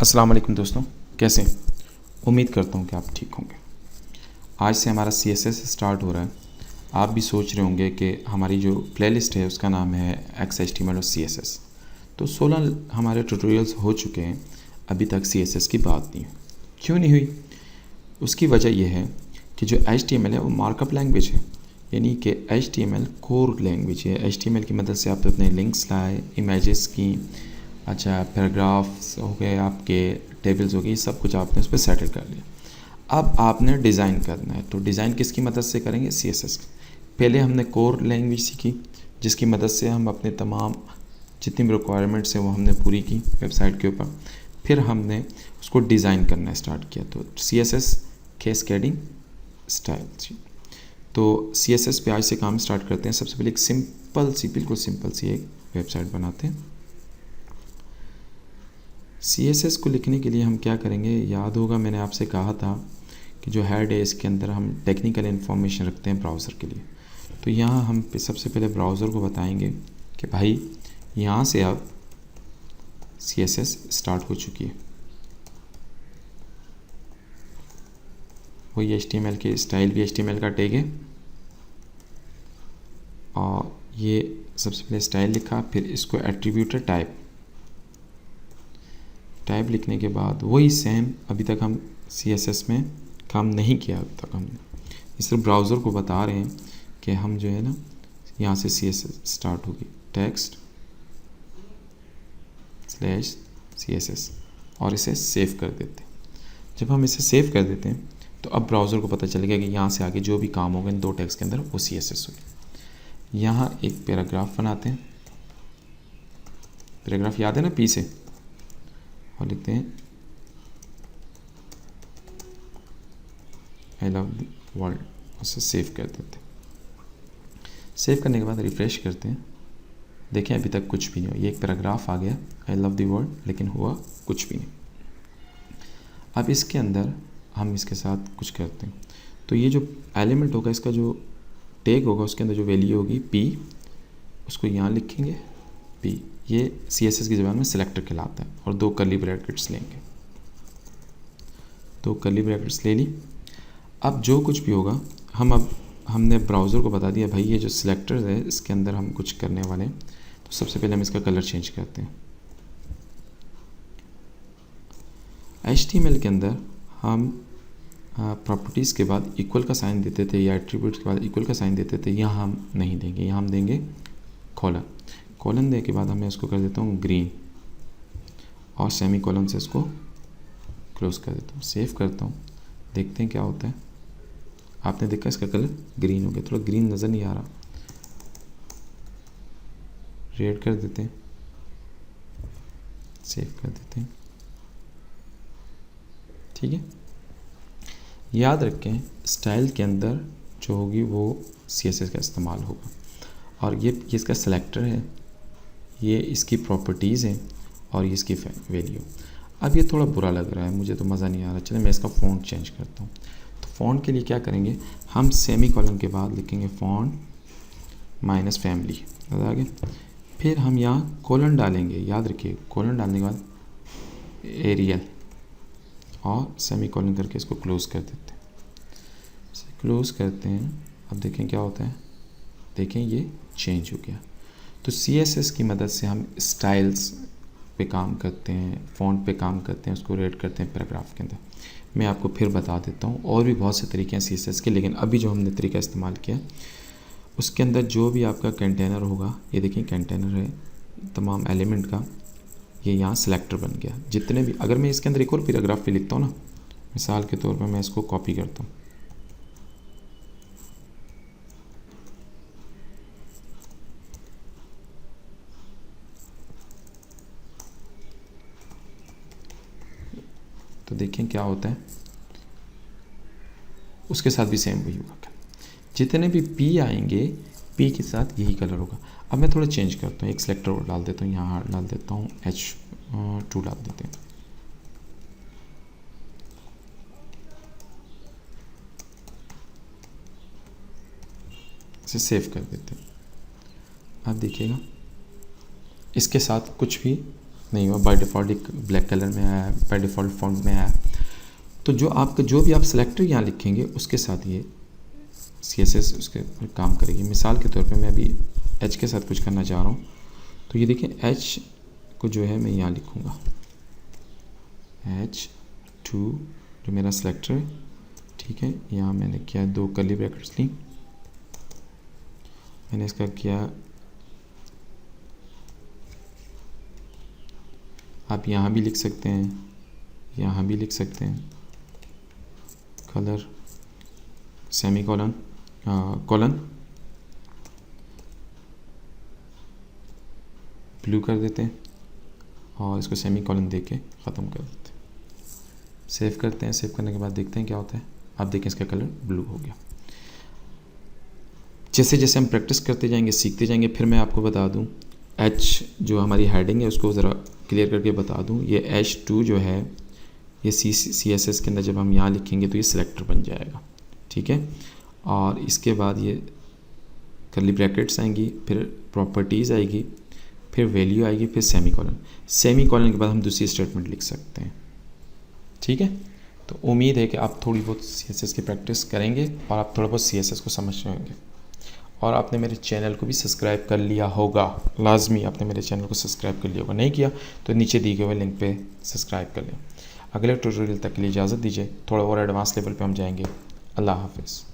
अस्सलाम वालेकुम दोस्तों, कैसे हैं? उम्मीद करता हूँ कि आप ठीक होंगे। आज से हमारा CSS स्टार्ट हो रहा है। आप भी सोच रहे होंगे कि हमारी जो प्लेलिस्ट है उसका नाम है XHTML और CSS। तो 16 हमारे ट्यूटोरियल्स हो चुके हैं, अभी तक CSS की बात नहीं हुई। क्यों नहीं हुई? उसकी वजह यह है कि जो HTML है वो मार्कअप लैंग्वेज है, यानी कि HTML कोर लैंग्वेज है। HTML की मदद से आप अपने लिंक्स लाए, इमेजेस की, अच्छा पैराग्राफ्स हो गए, आपके टेबल्स हो गई, सब कुछ आपने उस पर सेटल कर लिया। अब आपने डिज़ाइन करना है, तो डिज़ाइन किसकी मदद से करेंगे? CSS। पहले हमने कोर लैंग्वेज सीखी, जिसकी मदद से हम अपने तमाम जितनी भी रिक्वायरमेंट्स हैं वो हमने पूरी की वेबसाइट के ऊपर। फिर हमने उसको डिज़ाइन करना स्टार्ट किया, तो CSS कैस्केडिंग स्टाइल। तो CSS पे आज से काम स्टार्ट करते हैं। सबसे पहले एक बिल्कुल सिंपल सी एक वेबसाइट बनाते हैं। CSS को लिखने के लिए हम क्या करेंगे? याद होगा मैंने आपसे कहा था कि जो हेड है इसके अंदर हम टेक्निकल इन्फॉर्मेशन रखते हैं ब्राउज़र के लिए। तो यहाँ हम सबसे पहले ब्राउज़र को बताएंगे कि भाई यहाँ से अब CSS स्टार्ट हो चुकी है। वही HTML के स्टाइल भी HTML का टैग है, और ये सबसे पहले स्टाइल लिखा, फिर इसको एट्रीब्यूट टाइप लिखने के बाद वही सेम अभी तक हम CSS में काम नहीं किया। अभी तक हमने इस सिर्फ ब्राउज़र को बता रहे हैं कि हम जो है ना यहाँ से CSS स्टार्ट होगी, text/CSS, और इसे सेव कर देते हैं। जब हम इसे सेव कर देते हैं तो अब ब्राउज़र को पता चलेगा कि यहाँ से आगे जो भी काम होगा इन दो टैग्स के अंदर वो CSS होगी। यहाँ एक पैराग्राफ बनाते हैं। पैराग्राफ याद है ना, P से, और लिखते हैं आई लव द वर्ल्ड, उसे सेव कर देते हैं। सेव करने के बाद रिफ़्रेश करते हैं, देखें अभी तक कुछ भी नहीं हुआ। ये एक पैराग्राफ आ गया आई लव द वर्ल्ड, लेकिन हुआ कुछ भी नहीं। अब इसके अंदर हम इसके साथ कुछ करते हैं, तो ये जो एलिमेंट होगा, इसका जो टैग होगा, उसके अंदर जो वैल्यू होगी P, उसको यहाँ लिखेंगे P। ये CSS की ज़बान में सिलेक्टर कहलाता है, और दो कर्ली ब्रैकेट्स लेंगे। तो कर्ली ब्रैकेट्स ले ली। अब जो कुछ भी होगा हमने ब्राउज़र को बता दिया भाई ये जो सिलेक्टर है इसके अंदर हम कुछ करने वाले हैं। तो सबसे पहले हम इसका कलर चेंज करते हैं। HTML के अंदर हम प्रॉपर्टीज़ के बाद इक्वल का साइन देते थे, या एट्रीब्यूट्स के बाद इक्वल का साइन देते थे। यहाँ हम नहीं देंगे, यहाँ हम देंगे कॉलन दे के बाद मैं इसको कर देता हूँ ग्रीन, और सेमी कॉलन से इसको क्लोज कर देता हूँ। सेव करता हूँ, देखते हैं क्या होता है। आपने देखा इसका कलर ग्रीन हो गया, थोड़ा ग्रीन नज़र नहीं आ रहा, रेड कर देते हैं, सेव कर देते हैं। ठीक है, याद रखें स्टाइल के अंदर जो होगी वो CSS का इस्तेमाल होगा, और ये इसका सेलेक्टर है, ये इसकी प्रॉपर्टीज़ हैं, और ये इसकी वैल्यू। अब ये थोड़ा बुरा लग रहा है, मुझे तो मज़ा नहीं आ रहा। चलिए मैं इसका फ़ॉन्ट चेंज करता हूँ। तो फ़ॉन्ट के लिए क्या करेंगे, हम सेमी कॉलन के बाद लिखेंगे फ़ॉन्ट -फैमिली, आगे फिर हम यहाँ कॉलन डालेंगे। याद रखिए कॉलन डालने के बाद एरियल, और सेमी कॉलन करके इसको क्लोज़ कर देते हैं। इसे क्लोज़ करते हैं। अब देखें क्या होता है, देखें ये चेंज हो गया। तो CSS की मदद से हम स्टाइल्स पे काम करते हैं, फ़ॉन्ट पे काम करते हैं, उसको रेड करते हैं पैराग्राफ के अंदर। मैं आपको फिर बता देता हूँ, और भी बहुत से तरीके हैं CSS के, लेकिन अभी जो हमने तरीका इस्तेमाल किया उसके अंदर जो भी आपका कंटेनर होगा, ये देखिए कंटेनर है तमाम एलिमेंट का, ये यहाँ सिलेक्टर बन गया। जितने भी, अगर मैं इसके अंदर एक और पैराग्राफ भी लिखता हूँ ना, मिसाल के तौर पर मैं इसको कॉपी करता हूँ, तो देखें क्या होता है, उसके साथ भी सेम वही होगा। जितने भी P आएंगे, P के साथ यही कलर होगा। अब मैं थोड़ा चेंज करता हूँ, एक सिलेक्टर और डाल देता हूँ, यहाँ डाल देता हूँ H2 डाल देते हैं। इसे सेव कर देते हैं। अब देखिएगा इसके साथ कुछ भी नहीं हुआ, बाय डिफ़ॉल्ट एक ब्लैक कलर में आया है, बाय डिफ़ॉल्ट फॉन्ट में आया है। तो जो आपका जो भी आप सेलेक्टर यहाँ लिखेंगे उसके साथ ये CSS उसके काम करेगी। मिसाल के तौर पे मैं अभी H के साथ कुछ करना चाह रहा हूँ, तो ये देखिए H को जो है मैं यहाँ लिखूँगा H2 जो मेरा सेलेक्टर है, ठीक है। यहाँ मैंने किया 2 कर्ली ब्रैकेट्स ली, मैंने इसका किया, आप यहाँ भी लिख सकते हैं, यहाँ भी लिख सकते हैं, colour semi colon colon blue कर देते हैं और इसको सेमी कॉलन दे के ख़त्म कर देते हैं। सेव करते हैं, सेव करने के बाद देखते हैं क्या होता है। आप देखें इसका कलर ब्लू हो गया। जैसे जैसे हम प्रैक्टिस करते जाएंगे, सीखते जाएंगे, फिर मैं आपको बता दूं H जो हमारी हेडिंग है उसको ज़रा क्लियर करके बता दूं। ये H2 जो है ये CSS के अंदर जब हम यहाँ लिखेंगे तो ये सिलेक्टर बन जाएगा, ठीक है। और इसके बाद ये कर्ली ब्रैकेट्स आएंगी, फिर प्रॉपर्टीज़ आएगी, फिर वैल्यू आएगी, फिर सेमी कॉलन। सेमी कॉलन के बाद हम दूसरी स्टेटमेंट लिख सकते हैं, ठीक है। तो उम्मीद है कि आप थोड़ी बहुत CSS की प्रैक्टिस करेंगे और आप थोड़ा बहुत CSS को समझ जाएंगे। और आपने मेरे चैनल को भी सब्सक्राइब कर लिया होगा, लाजमी आपने मेरे चैनल को सब्सक्राइब कर लिया होगा। नहीं किया तो नीचे दिए गए लिंक पे सब्सक्राइब कर लें। अगले ट्यूटोरियल तक के लिए इजाज़त दीजिए, थोड़ा और एडवांस लेवल पे हम जाएंगे। अल्लाह हाफिज़।